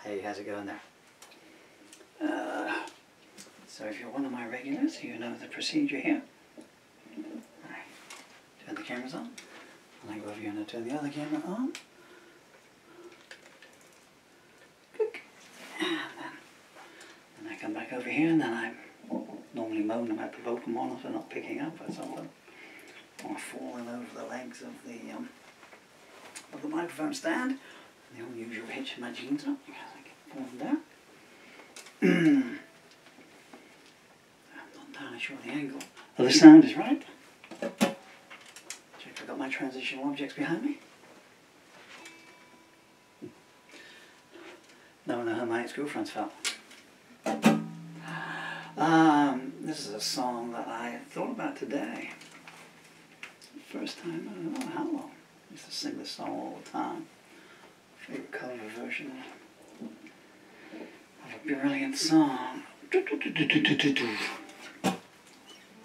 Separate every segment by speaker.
Speaker 1: Hey, how's it going there? So if you're one of my regulars, you know the procedure here. Alright, turn the cameras on, and I go over here and I turn the other camera on. Click. And then I come back over here, and then I normally moan about the vocal monitor not picking up or something, or falling over the legs of the microphone stand. The unusual hitch in my jeans up because I get falling down. I'm not entirely sure the angle of the sound is right. Check if I've got my transitional objects behind me. No, how my ex-girlfriend's felt. This is a song that I thought about today. First time, I don't know how long. I used to sing this song all the time. Favorite cover version of a brilliant song.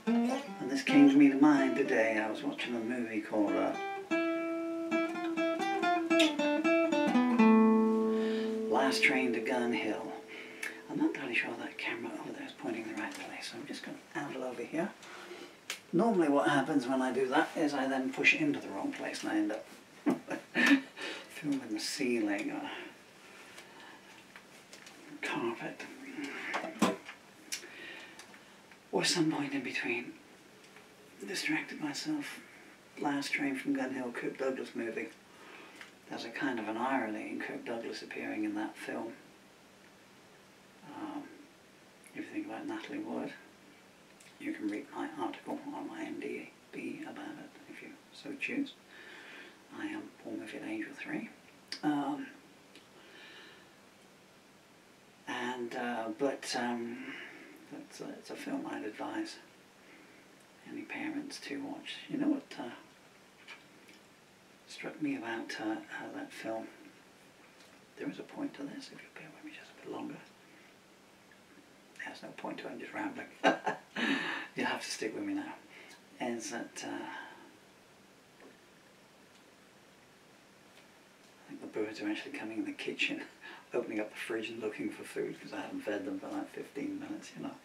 Speaker 1: And this came to me to mind today. I was watching a movie called Last Train to Gun Hill. I'm not entirely sure that camera over there is pointing the right place, so I'm just going to angle over here. Normally what happens when I do that is I then push it into the wrong place and I end up filming the ceiling or carpet or some point in between. Distracted myself. Last Train from Gun Hill, Kirk Douglas movie. There's a kind of an irony in Kirk Douglas appearing in that film. If you think about Natalie Wood, you can read my article on my IMDb about it if you so choose. I am Paul Murphy at Angel 3. It's a film I'd advise any parents to watch. You know what struck me about that film? There is a point to this, if you bear with me just a bit longer. There's no point to it, I'm just rambling. You'll have to stick with me now. Is that I think the birds are actually coming in the kitchen, opening up the fridge and looking for food because I haven't fed them for like 15 minutes, you know.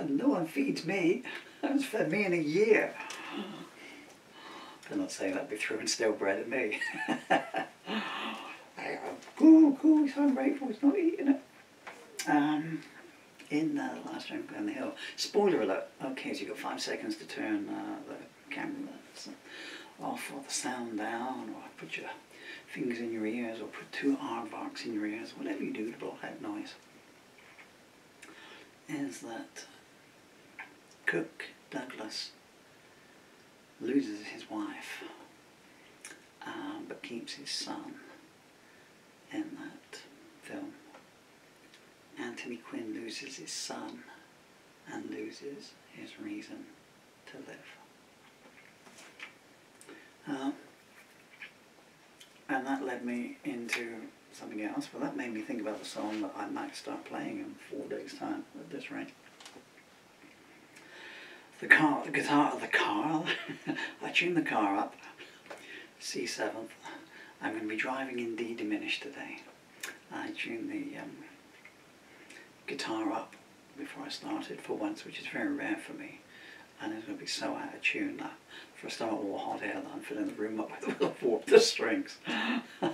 Speaker 1: No one feeds me. No one's fed me in a year. They're not saying that, be throwing stale bread at me. Cool, he's ungrateful, he's not eating it. In the Last Train Down the Hill. Spoiler alert. Okay, so you've got 5 seconds to turn the camera off or the sound down, or put your fingers in your ears, or put 2 aardvarks in your ears, whatever you do to block out noise. Is that Kirk Douglas loses his wife, but keeps his son in that film. Anthony Quinn loses his son and loses his reason to live. And that led me into something else, but that made me think about the song that I might start playing in 4 days' time at this rate. The guitar of the car, I tuned the car up, C7th. I'm going to be driving in D diminished today. I tuned the guitar up before I started for once, which is very rare for me, and it's going to be so out of tune that for a start all the hot air that I'm filling the room up with will warp the strings. So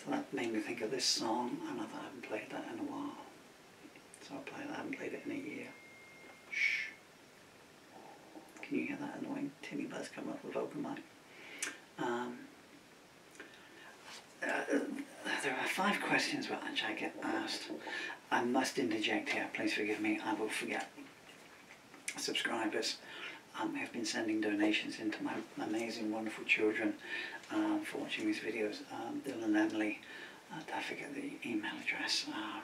Speaker 1: that made me think of this song, and I thought I haven't played that in a while, so I haven't played it in a year. Shh. Can you hear that annoying tinny buzz coming off the vocal mic? There are 5 questions which I get asked. I must interject here, please forgive me, I will forget. Subscribers have been sending donations into my amazing, wonderful children for watching these videos. Dylan and Emily, I forget the email address. I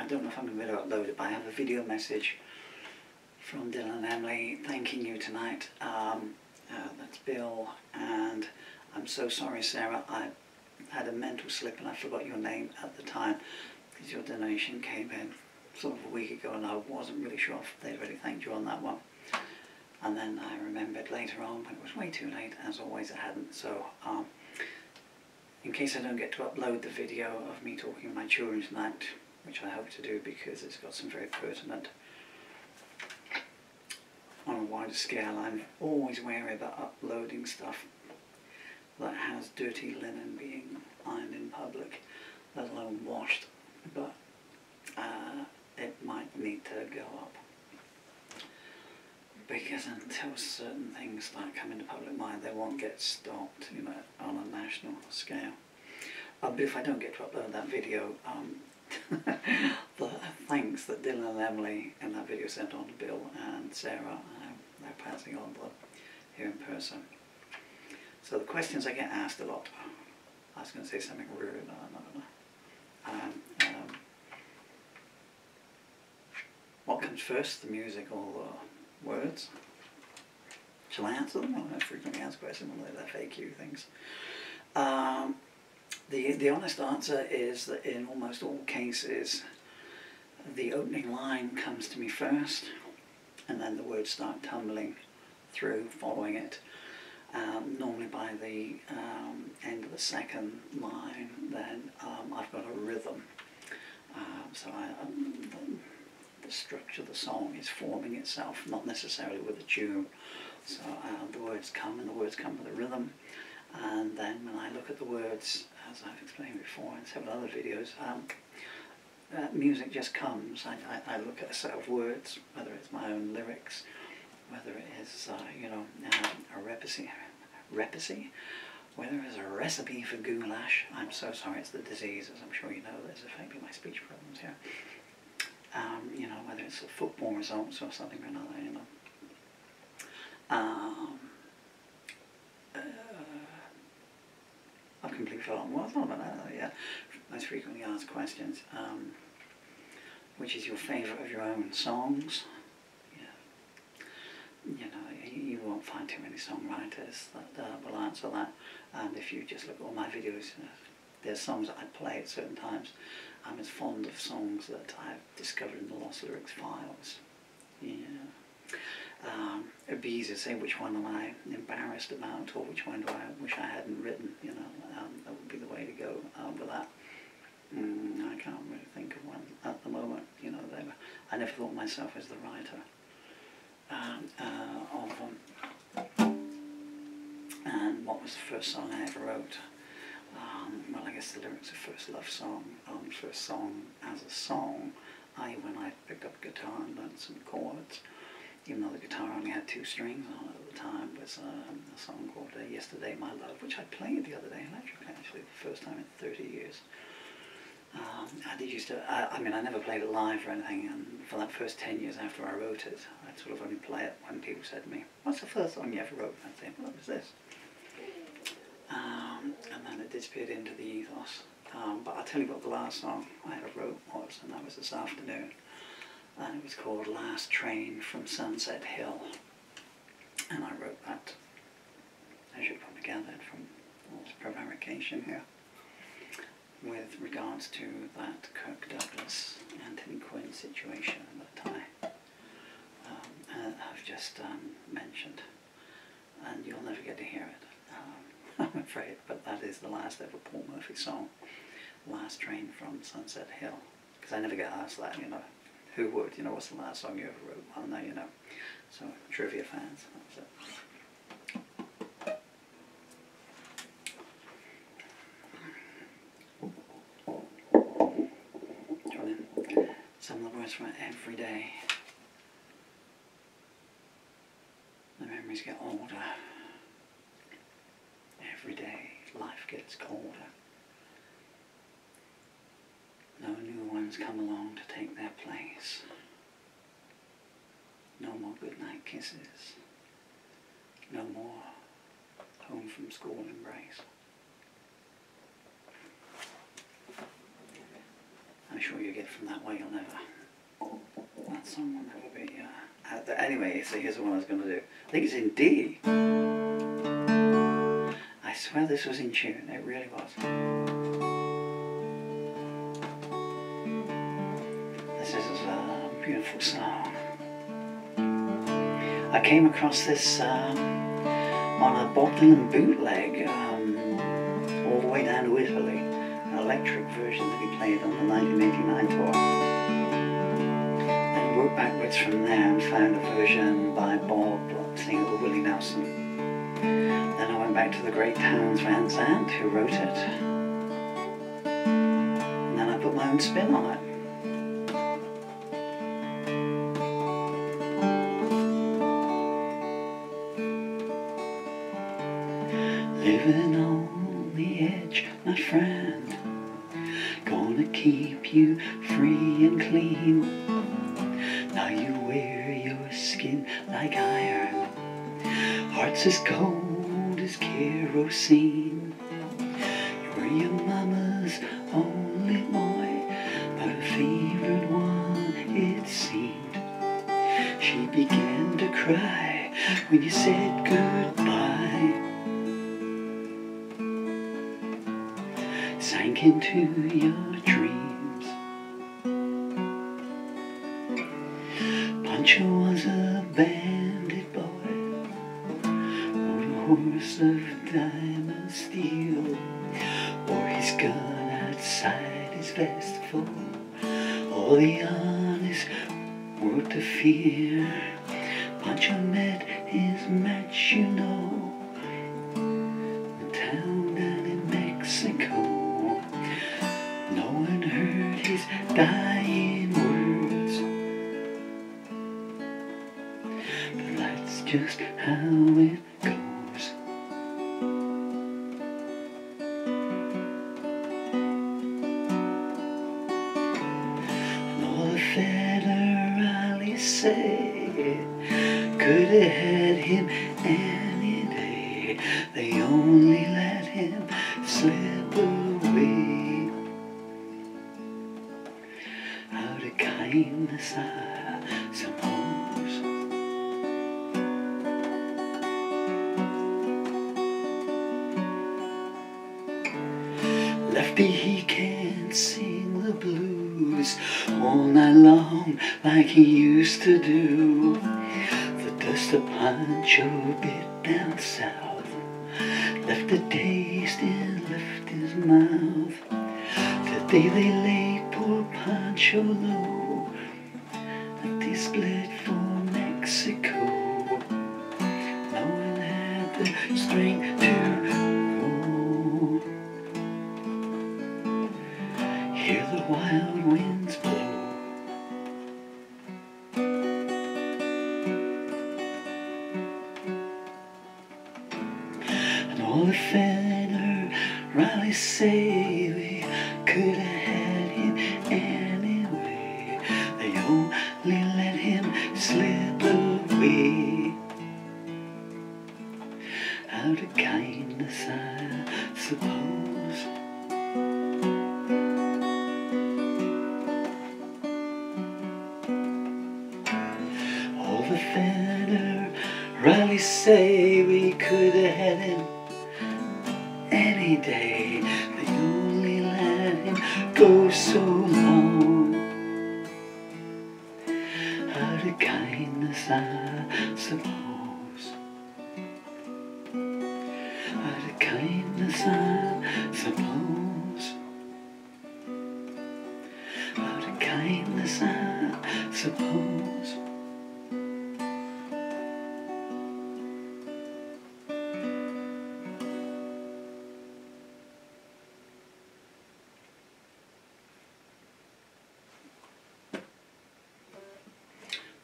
Speaker 1: don't know if I'm going to be able to upload it, but I have a video message from Dylan and Emily thanking you tonight. That's Bill, and I'm so sorry, Sarah, I had a mental slip and I forgot your name at the time because your donation came in sort of a week ago and I wasn't really sure if they'd already thanked you on that one. and then I remembered later on when it was way too late, as always I hadn't. So in case I don't get to upload the video of me talking to my children tonight, which I hope to do because it's got some very pertinent, on a wider scale, I'm always wary about uploading stuff that has dirty linen being ironed in public, let alone washed, but it might need to go up. Because until certain things start coming to public mind, they won't get stopped, you know, on a national scale. But if I don't get to upload that video, the thanks that Dylan and Emily in that video sent on to Bill and Sarah, they're passing on here in person. So the questions I get asked a lot. I was going to say something rude, but I'm not going to. What comes first, the music or the words? Shall I answer them? I frequently ask questions, one of the FAQ things. The honest answer is that in almost all cases, the opening line comes to me first, and then the words start tumbling through, following it. Normally by the end of the second line, then I've got a rhythm. So the structure of the song is forming itself, not necessarily with a tune. So the words come, and the words come with a rhythm. And then when I look at the words, as I've explained before in several other videos, music just comes. I look at a set of words, whether it's my own lyrics, whether it is, you know, a recipe, whether it's a recipe for goulash. I'm so sorry, it's the disease, as I'm sure you know, that's affecting my speech problems here. You know, whether it's football results or something or another, you know. I've completely forgotten what I thought about that. Yeah, most frequently asked questions. Which is your favourite of your own songs? Yeah. You know, you won't find too many songwriters that will answer that. And if you just look at all my videos, there's songs that I play at certain times. I'm as fond of songs that I've discovered in the Lost Lyrics files. Yeah. It'd be easy to say which one am I embarrassed about, or which one do I wish I hadn't written, you know. That would be the way to go with that. I can't really think of one at the moment, you know. I never thought myself as the writer of them. And what was the first song I ever wrote? Well, I guess the lyrics of First Love Song, first song as a song, when I picked up a guitar and learned some chords, even though the guitar only had 2 strings on it at the time, was a song called Yesterday My Love, which I played the other day, actually the first time in 30 years. I mean, I never played it live or anything, and for that first 10 years after I wrote it, I'd sort of only play it when people said to me, "What's the first song you ever wrote?" And I'd say, "What was this?" And then it disappeared into the ethos. But I'll tell you what the last song I ever wrote was, and that was this afternoon. And it was called Last Train from Sunset Hill. And I wrote that, as you probably gathered from all this prevarication here, with regards to that Kirk Douglas, Anthony Quinn situation that I've just mentioned. And you'll never get to hear it, I'm afraid, but that is the last ever Paul Murphy song, Last Train from Sunset Hill. Because I never get asked that, you know. Who would? You know, what's the last song you ever wrote? Well, now you know. So, trivia fans, that's it. Some of the words from every day. The memories get older. Every day, life gets colder. No new ones come along to take their place. No more goodnight kisses. No more home from school embrace. I'm sure you get from that way you'll never. That song will never be out there. Anyway, so here's what I was going to do. I think it's in D. I swear this was in tune. It really was. This is a beautiful song. I came across this on a Bob Dylan bootleg all the way down to Italy, an electric version that he played on the 1989 tour. And worked backwards from there and found a version by Bob singing it with Willie Nelson. Then I went back to the great Townes Van Zandt who wrote it. And then I put my own spin on it. Living on the edge, my friend, gonna keep you free and clean. Now you wear your skin like iron, heart's as cold as kerosene. You were your mama's only boy, but her favorite one it seemed. She began to cry when you said goodbye, sank into your dreams. Pancho was a bandit boy, rode a horse of diamond steel, wore his gun outside his vest for all the honest world to fear. Pancho met his match, you know, in a town down in Mexico. No one heard his dying words, but that's just how it goes. And all the federales say could have had him any day, they only let him slip away. Out of kindness, I suppose. Lefty, he can't sing the blues all night long like he used to do. The dust of Pancho bit down south left a taste in Lefty's mouth. Today they laid poor Pancho low at the split for Mexico. No one had the strength to go. Hear the wild winds blow. And all the federales say we could have had him anyway, they only let him slip away. Out of kindness, I suppose. All the federales say we could have had him any day, they only let him go so long. Out of kindness, I suppose. Out of kindness, I suppose. Out of kindness, I suppose.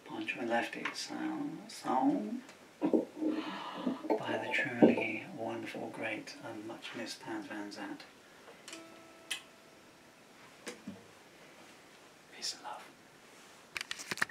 Speaker 1: Poncho and Lefty, song by the truly wonderful, great and much missed Townes Van Zandt.